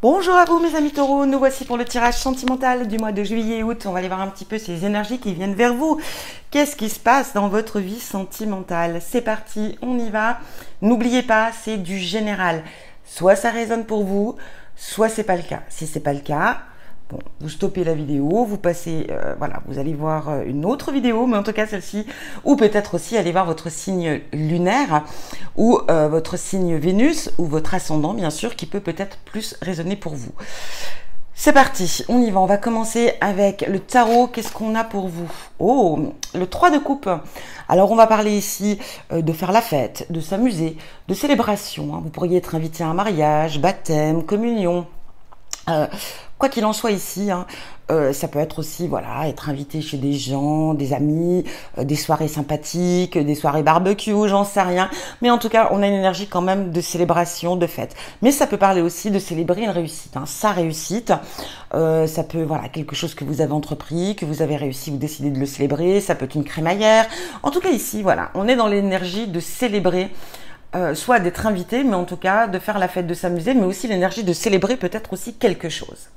Bonjour à vous mes amis taureaux, nous voici pour le tirage sentimental du mois de juillet et août. On va aller voir un petit peu ces énergies qui viennent vers vous. Qu'est-ce qui se passe dans votre vie sentimentale? C'est parti, on y va. N'oubliez pas, c'est du général. Soit ça résonne pour vous, soit c'est pas le cas. Si c'est pas le cas, bon, vous stoppez la vidéo, vous passez, voilà, vous allez voir une autre vidéo, mais en tout cas celle-ci, ou peut-être aussi aller voir votre signe lunaire, ou votre signe Vénus, ou votre ascendant, bien sûr, qui peut peut-être plus résonner pour vous. C'est parti, on y va, on va commencer avec le tarot. Qu'est-ce qu'on a pour vous? Oh, le 3 de coupe. Alors on va parler ici de faire la fête, de s'amuser, de célébration. Hein. Vous pourriez être invité à un mariage, baptême, communion. Quoi qu'il en soit ici, hein, ça peut être aussi, voilà, être invité chez des gens, des amis, des soirées sympathiques, des soirées barbecue, j'en sais rien. Mais en tout cas, on a une énergie quand même de célébration, de fête. Mais ça peut parler aussi de célébrer une réussite, hein, sa réussite. Ça peut, voilà, quelque chose que vous avez entrepris, que vous avez réussi, vous décidez de le célébrer. Ça peut être une crémaillère. En tout cas, ici, voilà, on est dans l'énergie de célébrer. Soit d'être invité, mais en tout cas de faire la fête, de s'amuser, mais aussi l'énergie de célébrer peut-être aussi quelque chose.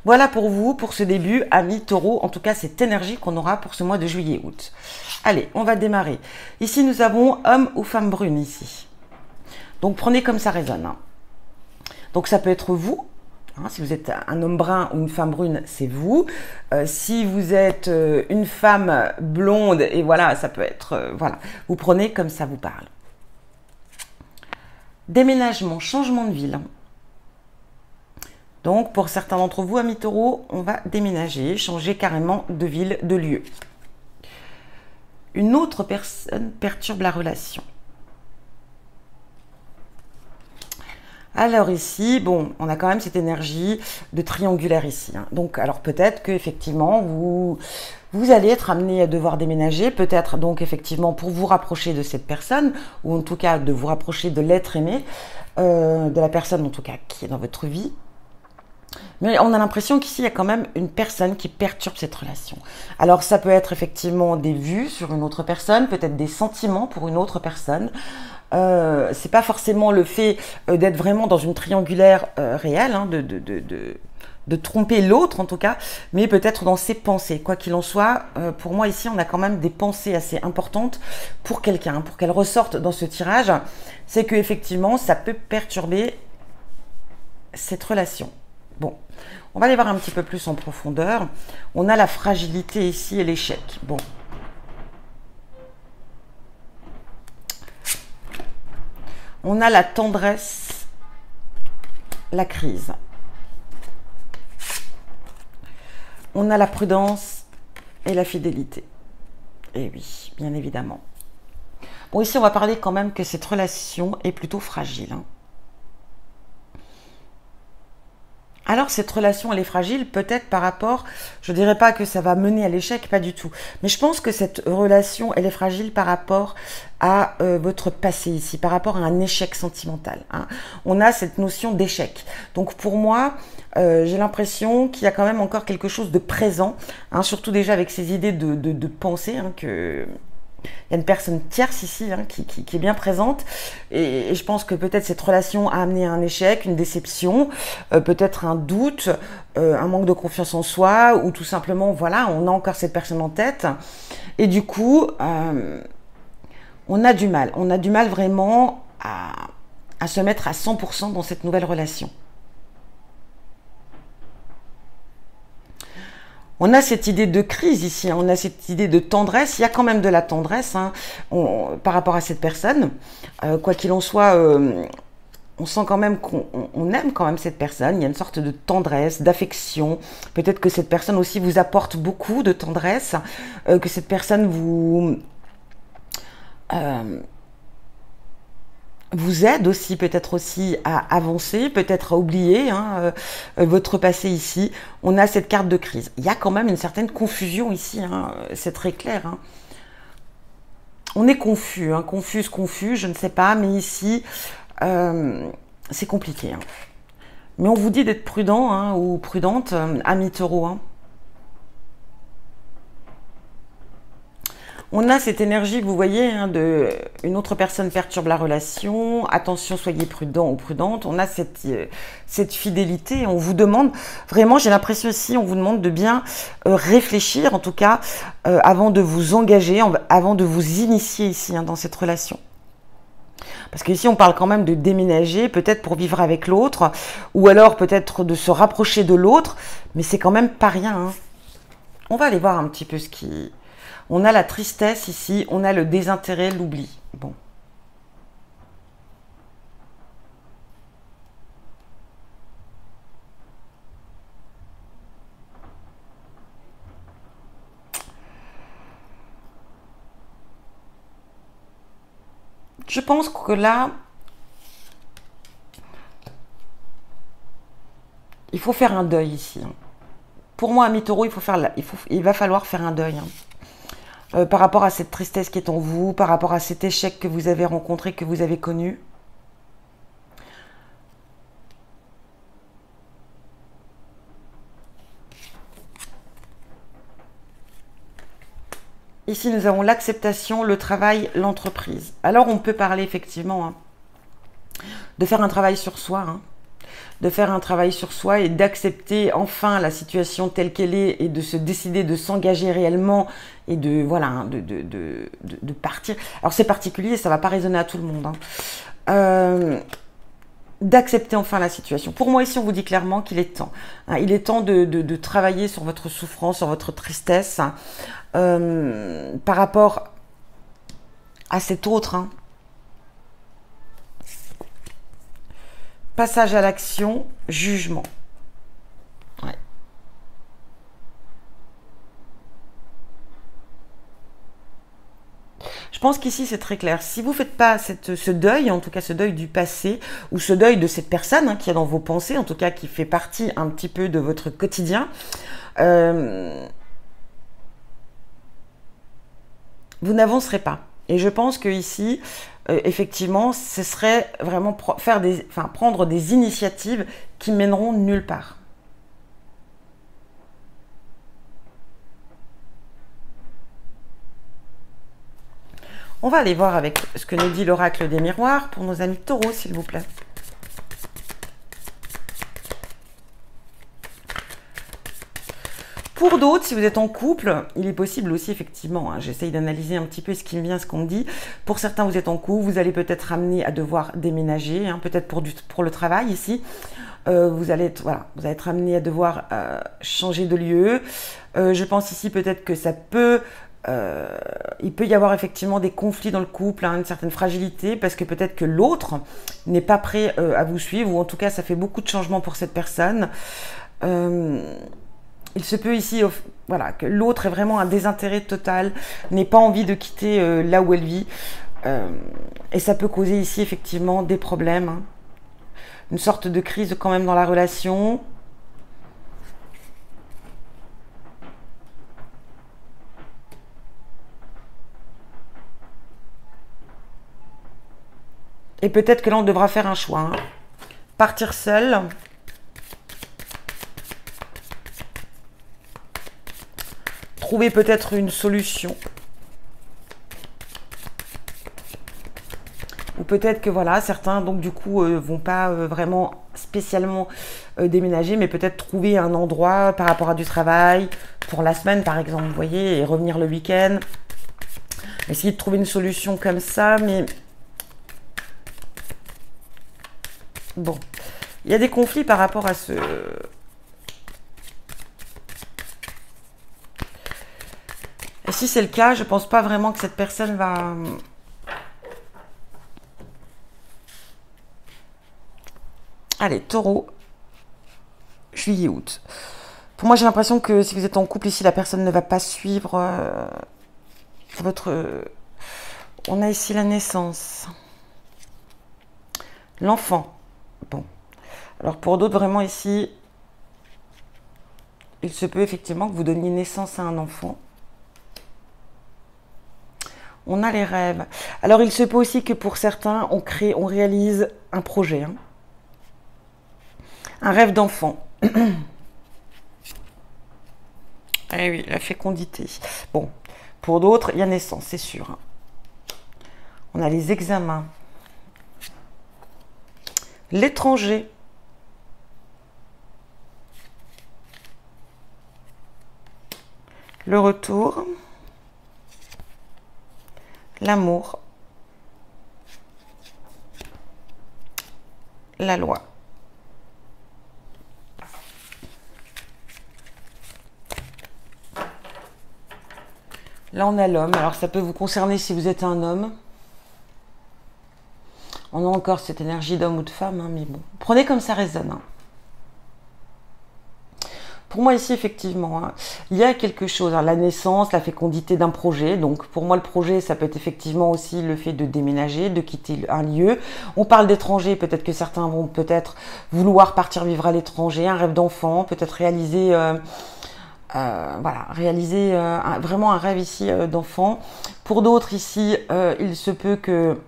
Voilà pour vous, pour ce début, amis taureaux, en tout cas cette énergie qu'on aura pour ce mois de juillet-août. Allez, on va démarrer. Ici, nous avons homme ou femme brune ici. Donc prenez comme ça résonne. Hein. Donc ça peut être vous. Hein, si vous êtes un homme brun ou une femme brune, c'est vous. Si vous êtes une femme blonde, et voilà, ça peut être... voilà, vous prenez comme ça vous parle. Déménagement, changement de ville. Donc, pour certains d'entre vous, amis taureaux, on va déménager, changer carrément de ville, de lieu. Une autre personne perturbe la relation. Alors ici, bon, on a quand même cette énergie de triangulaire ici. Hein. Donc, alors peut-être que effectivement vous allez être amené à devoir déménager, peut-être donc effectivement pour vous rapprocher de cette personne, ou en tout cas de vous rapprocher de l'être aimé, de la personne en tout cas qui est dans votre vie. Mais on a l'impression qu'ici, il y a quand même une personne qui perturbe cette relation. Alors, ça peut être effectivement des vues sur une autre personne, peut-être des sentiments pour une autre personne. C'est pas forcément le fait d'être vraiment dans une triangulaire réelle, hein, de tromper l'autre en tout cas, mais peut-être dans ses pensées. Quoi qu'il en soit, pour moi ici, on a quand même des pensées assez importantes pour quelqu'un, pour qu'elle ressorte dans ce tirage. C'est que effectivement, ça peut perturber cette relation. Bon, on va aller voir un petit peu plus en profondeur. On a la fragilité ici et l'échec. Bon. On a la tendresse, la crise. On a la prudence et la fidélité. Et oui, bien évidemment. Bon, ici, on va parler quand même que cette relation est plutôt fragile. Hein. Alors, cette relation, elle est fragile, peut-être par rapport, je ne dirais pas que ça va mener à l'échec, pas du tout. Mais je pense que cette relation, elle est fragile par rapport à votre passé ici, par rapport à un échec sentimental. Hein. On a cette notion d'échec. Donc, pour moi, j'ai l'impression qu'il y a quand même encore quelque chose de présent, hein, surtout déjà avec ces idées de pensée, hein, que... Il y a une personne tierce ici hein, qui est bien présente et je pense que peut-être cette relation a amené un échec, une déception, peut-être un doute, un manque de confiance en soi ou tout simplement, voilà, on a encore cette personne en tête et du coup, on a du mal vraiment à se mettre à 100% dans cette nouvelle relation. On a cette idée de crise ici, hein, on a cette idée de tendresse, il y a quand même de la tendresse hein, par rapport à cette personne. Quoi qu'il en soit, on sent quand même qu'on aime quand même cette personne, il y a une sorte de tendresse, d'affection. Peut-être que cette personne aussi vous apporte beaucoup de tendresse, que cette personne vous aide aussi, peut-être aussi à avancer, peut-être à oublier hein, votre passé ici. On a cette carte de crise. Il y a quand même une certaine confusion ici, hein, c'est très clair. Hein. On est confus, hein, confus, je ne sais pas, mais ici, c'est compliqué. Hein. Mais on vous dit d'être prudent hein, ou prudente, amis taureaux. Hein. On a cette énergie, vous voyez, hein, de une autre personne perturbe la relation. Attention, soyez prudent ou prudente. On a cette fidélité. On vous demande, vraiment, j'ai l'impression ici, on vous demande de bien réfléchir, en tout cas, avant de vous engager, avant de vous initier ici, hein, dans cette relation. Parce qu'ici, on parle quand même de déménager, peut-être pour vivre avec l'autre, ou alors peut-être de se rapprocher de l'autre, mais c'est quand même pas rien, hein. On va aller voir un petit peu ce qui... On a la tristesse ici, on a le désintérêt, l'oubli. Bon. Je pense que là, il faut faire un deuil ici, hein. Pour moi, ami Taureau, il va falloir faire un deuil, hein. Par rapport à cette tristesse qui est en vous, par rapport à cet échec que vous avez rencontré, que vous avez connu. Ici, nous avons l'acceptation, le travail, l'entreprise. Alors, on peut parler effectivement, hein, de faire un travail sur soi, hein, de faire un travail sur soi et d'accepter enfin la situation telle qu'elle est et de se décider de s'engager réellement et de, voilà, hein, de partir. Alors, c'est particulier, ça ne va pas résonner à tout le monde, hein. D'accepter enfin la situation. Pour moi, ici, on vous dit clairement qu'il est temps, hein. Il est temps de travailler sur votre souffrance, sur votre tristesse, hein, par rapport à cet autre, hein. Passage à l'action, jugement. Ouais. Je pense qu'ici, c'est très clair. Si vous ne faites pas ce deuil, en tout cas ce deuil du passé, ou ce deuil de cette personne, hein, qui est dans vos pensées, en tout cas qui fait partie un petit peu de votre quotidien, vous n'avancerez pas. Et je pense que ici, effectivement, ce serait vraiment prendre des initiatives qui mèneront nulle part. On va aller voir avec ce que nous dit l'oracle des miroirs pour nos amis taureaux, s'il vous plaît. Pour d'autres, si vous êtes en couple, il est possible aussi, effectivement, hein, j'essaye d'analyser un petit peu ce qui me vient, ce qu'on me dit. Pour certains, vous êtes en couple, vous allez peut-être amener à devoir déménager, hein, peut-être pour le travail ici. Vous allez être amené à devoir changer de lieu. Je pense ici peut-être que ça peut... il peut y avoir effectivement des conflits dans le couple, hein, une certaine fragilité, parce que peut-être que l'autre n'est pas prêt à vous suivre, ou en tout cas, ça fait beaucoup de changements pour cette personne. Il se peut ici, voilà, que l'autre ait vraiment un désintérêt total, n'ait pas envie de quitter là où elle vit. Et ça peut causer ici effectivement des problèmes, hein. Une sorte de crise quand même dans la relation. Et peut-être que là, on devra faire un choix, hein. Partir seul. Trouver peut-être une solution. Ou peut-être que voilà, certains donc du coup vont pas vraiment spécialement déménager, mais peut-être trouver un endroit par rapport à du travail, pour la semaine par exemple, vous voyez, et revenir le week-end. Essayer de trouver une solution comme ça, mais bon, il y a des conflits par rapport à ce... Et si c'est le cas, je pense pas vraiment que cette personne va... Allez, taureau, juillet, août. Pour moi, j'ai l'impression que si vous êtes en couple ici, la personne ne va pas suivre votre... On a ici la naissance. L'enfant. Bon. Alors pour d'autres, vraiment ici, il se peut effectivement que vous donniez naissance à un enfant. On a les rêves. Alors il se peut aussi que pour certains, on réalise un projet, hein. Un rêve d'enfant. Eh oui, la fécondité. Bon, Pour d'autres, il y a naissance, c'est sûr. On a les examens. L'étranger. Le retour. L'amour. La loi. Là, on a l'homme. Alors, ça peut vous concerner si vous êtes un homme. On a encore cette énergie d'homme ou de femme, hein, mais bon. Prenez comme ça résonne. Hein. Pour moi, ici, effectivement, hein, il y a quelque chose. Hein, la naissance, la fécondité d'un projet. Donc, pour moi, le projet, ça peut être effectivement aussi le fait de déménager, de quitter un lieu. On parle d'étranger. Peut-être que certains vont peut-être vouloir partir vivre à l'étranger. Un rêve d'enfant, peut-être réaliser... voilà, réaliser vraiment un rêve ici d'enfant. Pour d'autres ici, il se peut que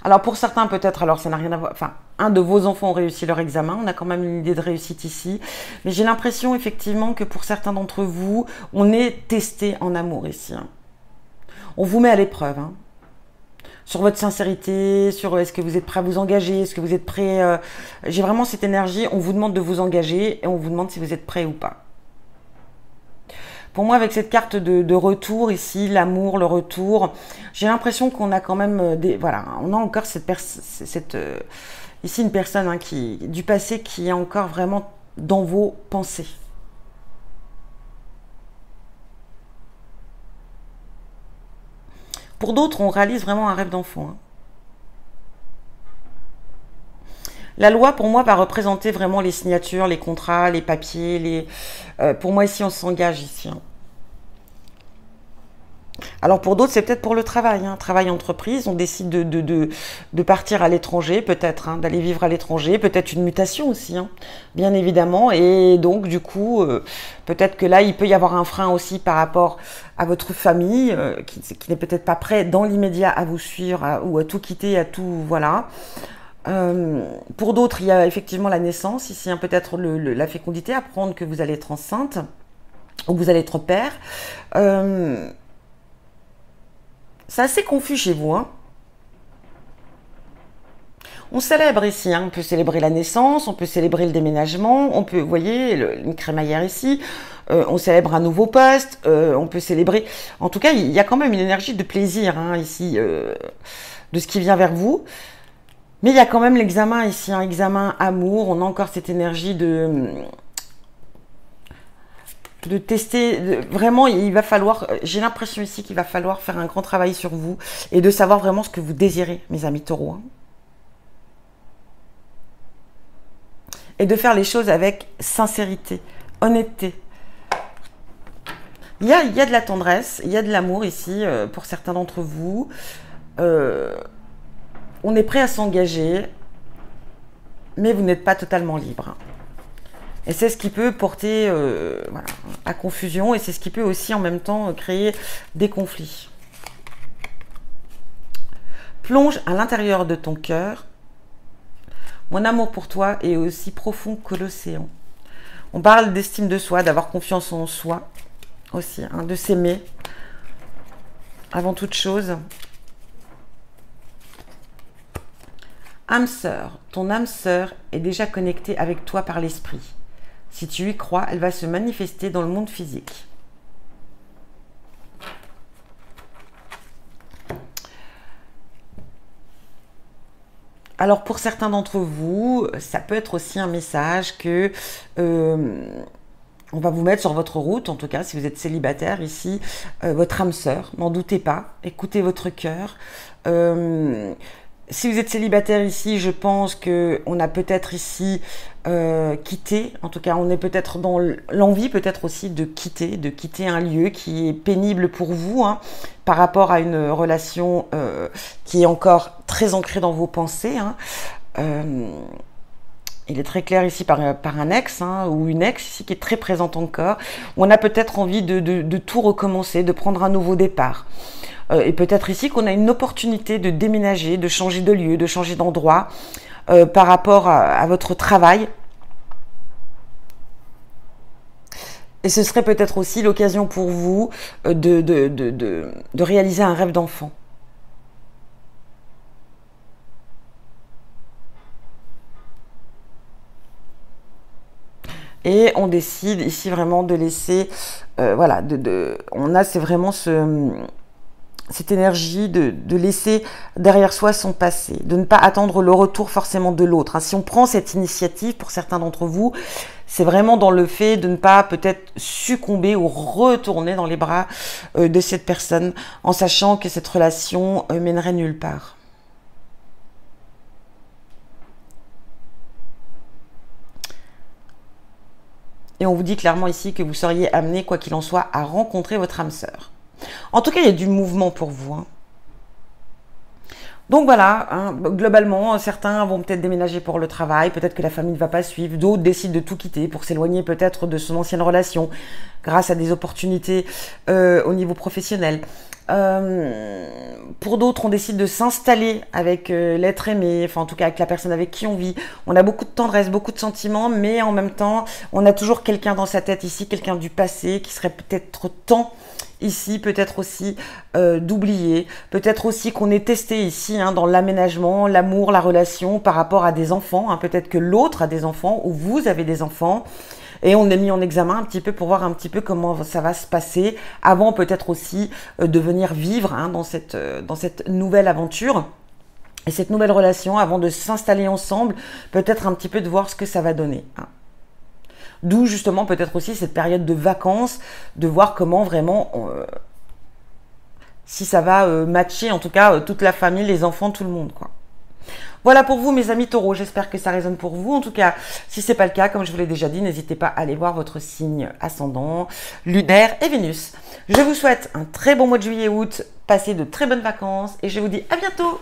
alors pour certains peut-être, alors ça n'a rien à voir, enfin un de vos enfants ont réussi leur examen, on a quand même une idée de réussite ici, mais j'ai l'impression effectivement que pour certains d'entre vous, on est testé en amour ici. Hein. On vous met à l'épreuve. Hein. Sur votre sincérité, sur est-ce que vous êtes prêt à vous engager, est-ce que vous êtes prêt... J'ai vraiment cette énergie, on vous demande de vous engager et on vous demande si vous êtes prêt ou pas. Pour moi, avec cette carte de retour ici, l'amour, le retour, j'ai l'impression qu'on a quand même des... Voilà, on a encore ici une personne hein, du passé qui est encore vraiment dans vos pensées. Pour d'autres, on réalise vraiment un rêve d'enfant. Hein. La loi, pour moi, va représenter vraiment les signatures, les contrats, les papiers. Pour moi, ici, on s'engage ici. Hein. Alors, pour d'autres, c'est peut-être pour le travail. Hein. Travail entreprise, on décide de partir à l'étranger, peut-être, hein, d'aller vivre à l'étranger. Peut-être une mutation aussi, hein, bien évidemment. Et donc, du coup, peut-être que là, il peut y avoir un frein aussi par rapport à votre famille, qui n'est peut-être pas prêt dans l'immédiat à vous suivre ou à tout quitter, à tout... Voilà. Pour d'autres, il y a effectivement la naissance, ici hein, peut-être la fécondité, apprendre que vous allez être enceinte ou que vous allez être père. C'est assez confus chez vous. Hein. On célèbre ici, hein. On peut célébrer la naissance, on peut célébrer le déménagement, on peut, vous voyez, une crémaillère ici, on célèbre un nouveau poste, on peut célébrer... En tout cas, il y a quand même une énergie de plaisir hein, ici, de ce qui vient vers vous. Mais il y a quand même l'examen ici, un examen amour. On a encore cette énergie de tester. Vraiment, il va falloir, j'ai l'impression ici qu'il va falloir faire un grand travail sur vous et de savoir vraiment ce que vous désirez, mes amis taureaux. Hein. Et de faire les choses avec sincérité, honnêteté. Il y a de la tendresse, il y a de l'amour ici pour certains d'entre vous. On est prêt à s'engager, mais vous n'êtes pas totalement libre. Et c'est ce qui peut porter voilà, à confusion et c'est ce qui peut aussi en même temps créer des conflits. Plonge à l'intérieur de ton cœur. Mon amour pour toi est aussi profond que l'océan. On parle d'estime de soi, d'avoir confiance en soi aussi, hein, de s'aimer avant toute chose. Âme sœur, ton âme sœur est déjà connectée avec toi par l'esprit. Si tu y crois, elle va se manifester dans le monde physique. Alors pour certains d'entre vous, ça peut être aussi un message que on va vous mettre sur votre route, en tout cas si vous êtes célibataire ici, votre âme sœur, n'en doutez pas, écoutez votre cœur. Si vous êtes célibataire ici, je pense qu'on a peut-être ici quitté, en tout cas on est peut-être dans l'envie peut-être aussi de quitter un lieu qui est pénible pour vous, hein, par rapport à une relation qui est encore très ancrée dans vos pensées. Hein. Il est très clair ici par un ex hein, ou une ex ici qui est très présente encore. On a peut-être envie de tout recommencer, de prendre un nouveau départ. Et peut-être ici qu'on a une opportunité de déménager, de changer de lieu, de changer d'endroit par rapport à votre travail. Et ce serait peut-être aussi l'occasion pour vous de réaliser un rêve d'enfant. Et on décide ici vraiment de laisser, voilà, c'est vraiment cette énergie de laisser derrière soi son passé, de ne pas attendre le retour forcément de l'autre. Si on prend cette initiative, pour certains d'entre vous, c'est vraiment dans le fait de ne pas peut-être succomber ou retourner dans les bras de cette personne, en sachant que cette relation mènerait nulle part. Et on vous dit clairement ici que vous seriez amené, quoi qu'il en soit, à rencontrer votre âme sœur. En tout cas, il y a du mouvement pour vous. Donc voilà, globalement, certains vont peut-être déménager pour le travail, peut-être que la famille ne va pas suivre, d'autres décident de tout quitter pour s'éloigner peut-être de son ancienne relation, grâce à des opportunités au niveau professionnel. Pour d'autres, on décide de s'installer avec l'être aimé, enfin en tout cas avec la personne avec qui on vit. On a beaucoup de tendresse, beaucoup de sentiments, mais en même temps, on a toujours quelqu'un dans sa tête ici, quelqu'un du passé qui serait peut-être temps ici, peut-être aussi d'oublier, peut-être aussi qu'on est testé ici dans l'aménagement, l'amour, la relation par rapport à des enfants. Peut-être que l'autre a des enfants ou vous avez des enfants. Et on est mis en examen un petit peu pour voir un petit peu comment ça va se passer avant peut-être aussi de venir vivre dans cette nouvelle aventure et cette nouvelle relation avant de s'installer ensemble, peut-être un petit peu de voir ce que ça va donner. D'où justement peut-être aussi cette période de vacances, de voir comment vraiment, si ça va matcher en tout cas toute la famille, les enfants, tout le monde quoi. Voilà pour vous mes amis taureaux, j'espère que ça résonne pour vous. En tout cas, si ce n'est pas le cas, comme je vous l'ai déjà dit, n'hésitez pas à aller voir votre signe ascendant, lunaire et Vénus. Je vous souhaite un très bon mois de juillet-août, passez de très bonnes vacances et je vous dis à bientôt.